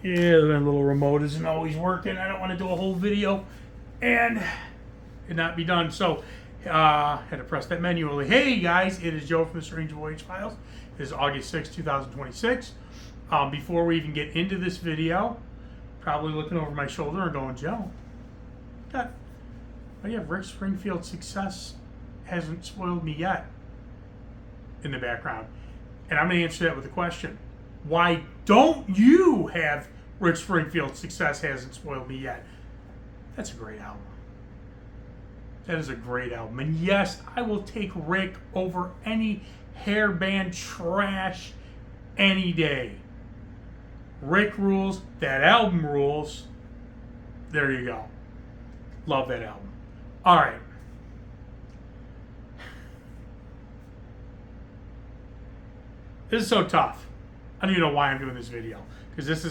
Yeah, that little remote isn't always working. I don't want to do a whole video and it not be done. So, had to press that manually. Hey guys, it is Joe from the Strange Voyage Files. It is August 6, 2026. Before we even get into this video, probably looking over my shoulder and going, Joe, oh yeah, Rick Springfield's success hasn't spoiled me yet in the background. And I'm going to answer that with a question. Why don't you have Rick Springfield's success hasn't spoiled me yet? That's a great album. That is a great album. And yes, I will take Rick over any hairband trash any day. Rick rules. That album rules. There you go. Love that album. All right. This is so tough. I don't even know why I'm doing this video, because this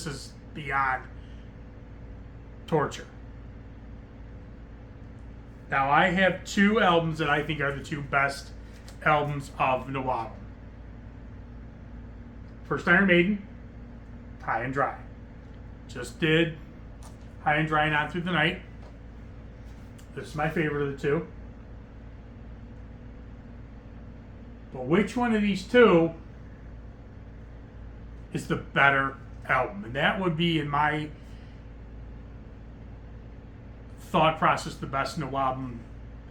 is beyond torture. Now I have two albums that I think are the two best albums of NWOBHM. First Iron Maiden, High and Dry. Just did High and Dry and On Through the Night. This is my favorite of the two. But which one of these two is the better album? And that would be, in my thought process, the best NWOBHM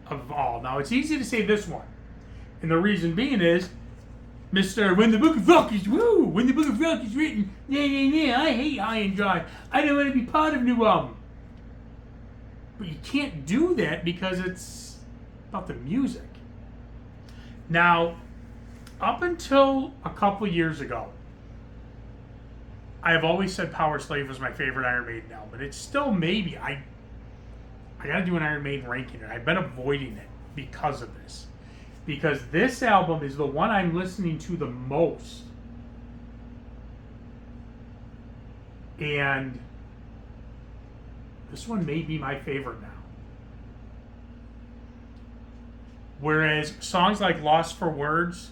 of all. Now, it's easy to say this one. And the reason being is, Mr. When the Book of Rock is, woo! When the Book of Rock is written, I hate High and Dry. I don't want to be part of NWOBHM. But you can't do that because it's about the music. Now, up until a couple years ago, I have always said Power Slave was my favorite Iron Maiden album. It's still maybe. I got to do an Iron Maiden ranking, and I've been avoiding it because of this. Because this album is the one I'm listening to the most. And this one may be my favorite now. Whereas songs like Lost for Words,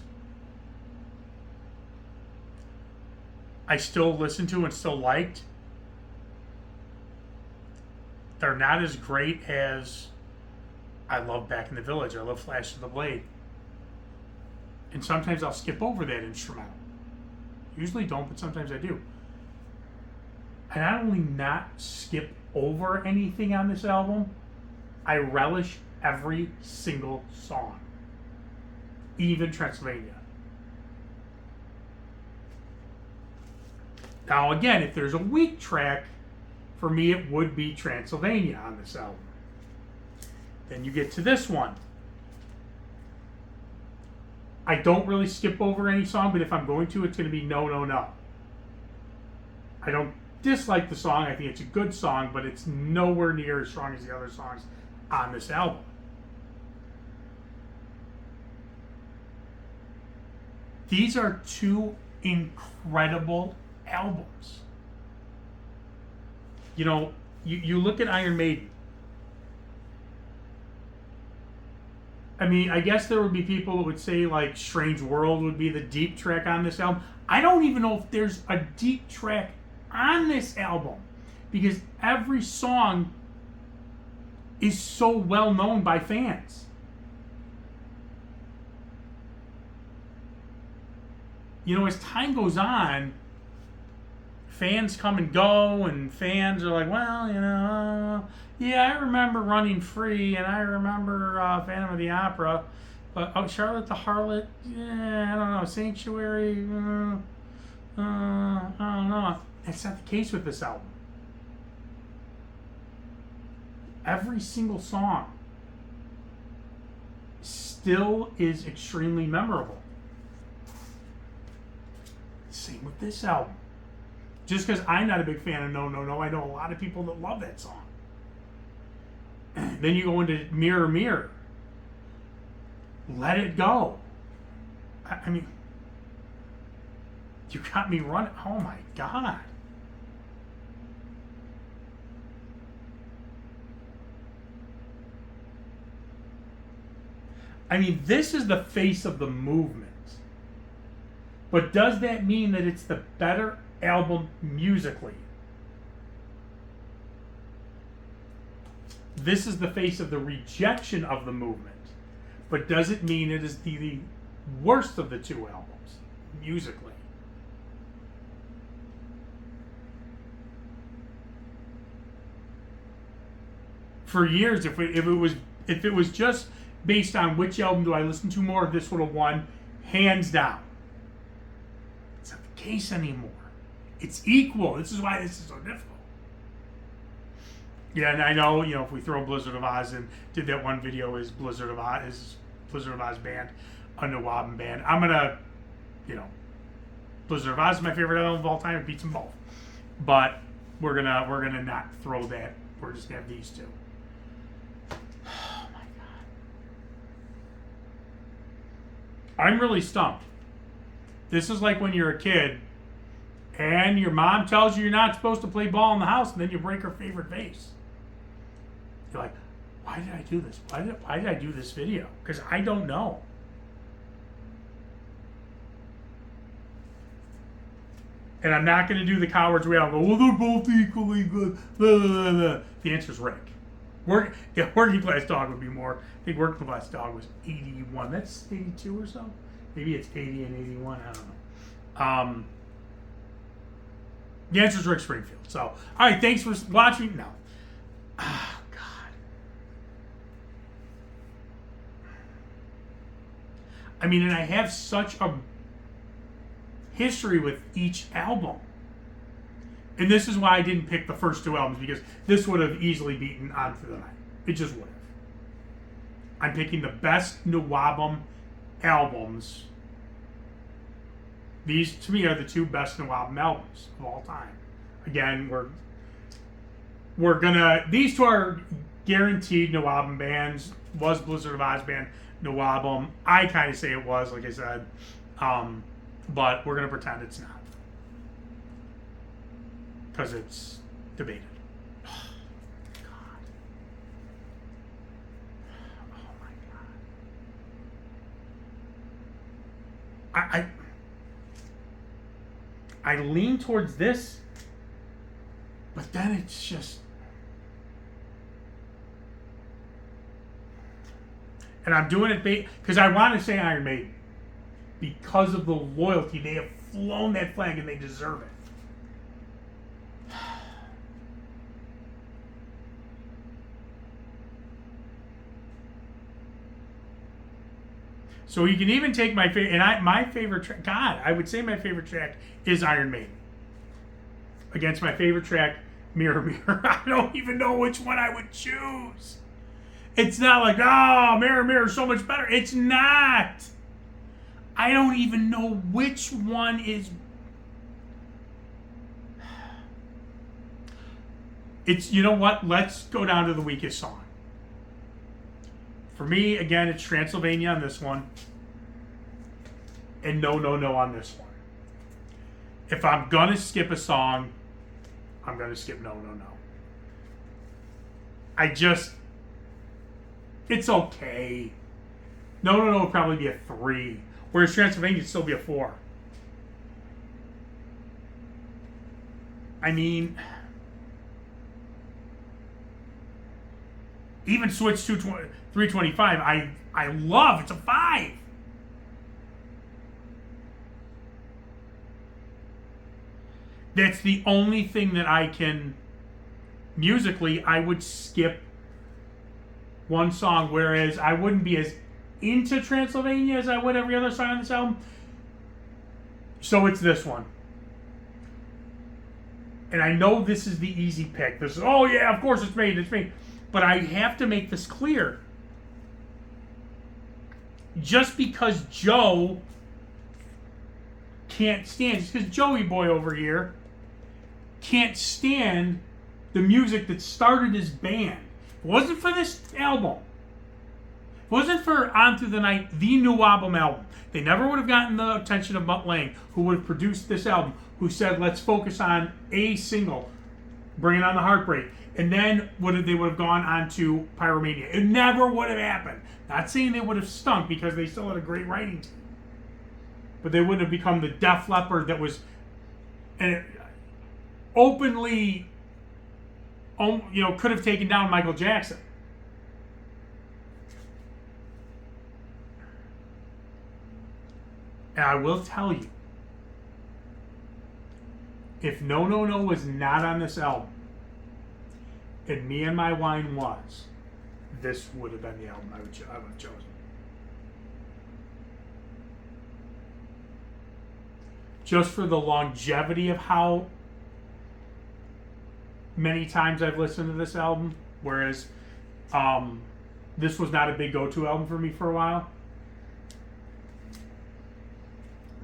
I still listen to and still liked. They're not as great as I love Back in the Village. I love Flash of the Blade. And sometimes I'll skip over that instrumental. Usually don't, but sometimes I do. I not only not skip over anything on this album, I relish every single song. Even Transylvania. Now again, if there's a weak track, for me it would be Transylvania on this album. Then you get to this one. I don't really skip over any song, but if I'm going to, it's going to be No, No, No. I don't dislike the song. I think it's a good song, but it's nowhere near as strong as the other songs on this album. These are two incredible albums. You know, you look at Iron Maiden. I mean, I guess there would be people that would say like Strange World would be the deep track on this album. I don't even know if there's a deep track on this album, because every song is so well known by fans. You know, as time goes on, fans come and go, and fans are like, well, you know, yeah, I remember Running Free, and I remember Phantom of the Opera, but Charlotte the Harlot, yeah, I don't know, Sanctuary, I don't know. That's not the case with this album. Every single song still is extremely memorable. Same with this album. Just because I'm not a big fan of No, No, No, I know a lot of people that love that song. Then you go into Mirror, Mirror. Let It Go. I mean, You Got Me Running. Oh my God. I mean, this is the face of the movement. But does that mean that it's the better album musically. This is the face of the rejection of the movement, but doesn't mean it is the worst of the two albums musically. For years, if it was just based on which album do I listen to more, this would have won hands down. It's not the case anymore. It's equal. This is why this is so difficult. Yeah, and I know, if we throw Blizzard of Oz and did that one video is Blizzard of Oz band, a NWOBHM band. I'm gonna, Blizzard of Oz is my favorite album of all time. It beats them both. But we're gonna not throw that. We're just gonna have these two. Oh my God. I'm really stumped. This is like when you're a kid and your mom tells you you're not supposed to play ball in the house, and then you break her favorite vase. You're like, why did I do this? Why did I do this video? Because I don't know. And I'm not going to do the coward's way. I'll go, well, they're both equally good. Blah, blah, blah, blah. The answer is Rick. Working Class Dog would be more. I think Working Class Dog was 81. That's 82 or so. Maybe it's 80 and 81. I don't know. The answer is Rick Springfield. So, all right, thanks for watching. No. Oh, God. I mean, and I have such a history with each album. And this is why I didn't pick the first two albums, because this would have easily beaten On Through the Night. It just would have. I'm picking the best NWOBHM albums. These, to me, are the two best NWOBHM albums of all time. Again, we're gonna, these two are guaranteed NWOBHM bands. Was Blizzard of Oz band NWOBHM? I kind of say it was, like I said. But we're gonna pretend it's not. Because it's debated. Oh, God. Oh, my God. I lean towards this, but then it's just... And I'm doing it because I want to say Iron Maiden. Because of the loyalty. They have flown that flag and they deserve it. So you can even take my favorite, and my favorite track, God, I would say my favorite track is Iron Maiden. Against my favorite track, Mirror Mirror. I don't even know which one I would choose. It's not like, oh, Mirror Mirror is so much better. It's not. I don't even know which one is. It's, you know what? Let's go down to the weakest song. For me, again, it's Transylvania on this one. And No, No, No on this one. If I'm going to skip a song, I'm going to skip No, No, No. It's okay. No, No, No would probably be a 3. Whereas Transylvania would still be a 4. I mean... Even Switch 325, I love. It's a 5. That's the only thing that I can... Musically, I would skip one song, whereas I wouldn't be as into Transylvania as I would every other song on this album. So it's this one. And I know this is the easy pick. This is, oh yeah, of course it's Maiden. But I have to make this clear. Just because Joe can't stand, just because Joey Boy over here can't stand the music that started his band. If it wasn't for this album, if it wasn't for On Through the Night, the NWOBHM album, they never would have gotten the attention of Mutt Lange, who would have produced this album, who said, let's focus on a single, Bringing On the Heartbreak. And then they would have gone on to Pyromania. It never would have happened. Not saying they would have stunk, because they still had a great writing team. But they wouldn't have become the Def Leppard that was... and it openly, could have taken down Michael Jackson. And I will tell you, if No No No was not on this album, and Me and My Wine was, this would have been the album I would have chosen. Just for the longevity of how many times I've listened to this album, whereas this was not a big go-to album for me for a while.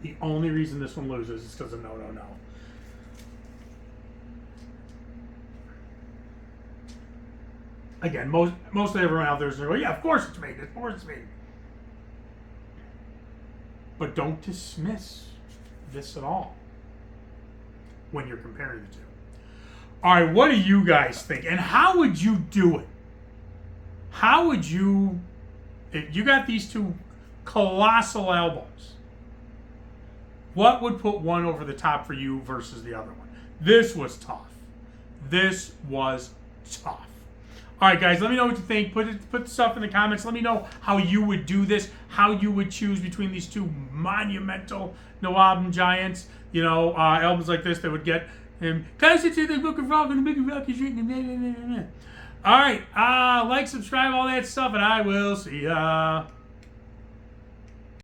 The only reason this one loses is because of No No No. Again, mostly everyone out there is going, yeah, of course it's Maiden, of course it's Maiden. But don't dismiss this at all when you're comparing the two. All right, what do you guys think? And how would you do it? How would you, if you got these two colossal albums, what would put one over the top for you versus the other one? This was tough. This was tough. All right, guys, let me know what you think. Put stuff in the comments. Let me know how you would do this, how you would choose between these two monumental NWOBHM giants. Albums like this that would get him closer to the Book of Rock and the Book of Rock is written. All right, like, subscribe, all that stuff, and I will see ya.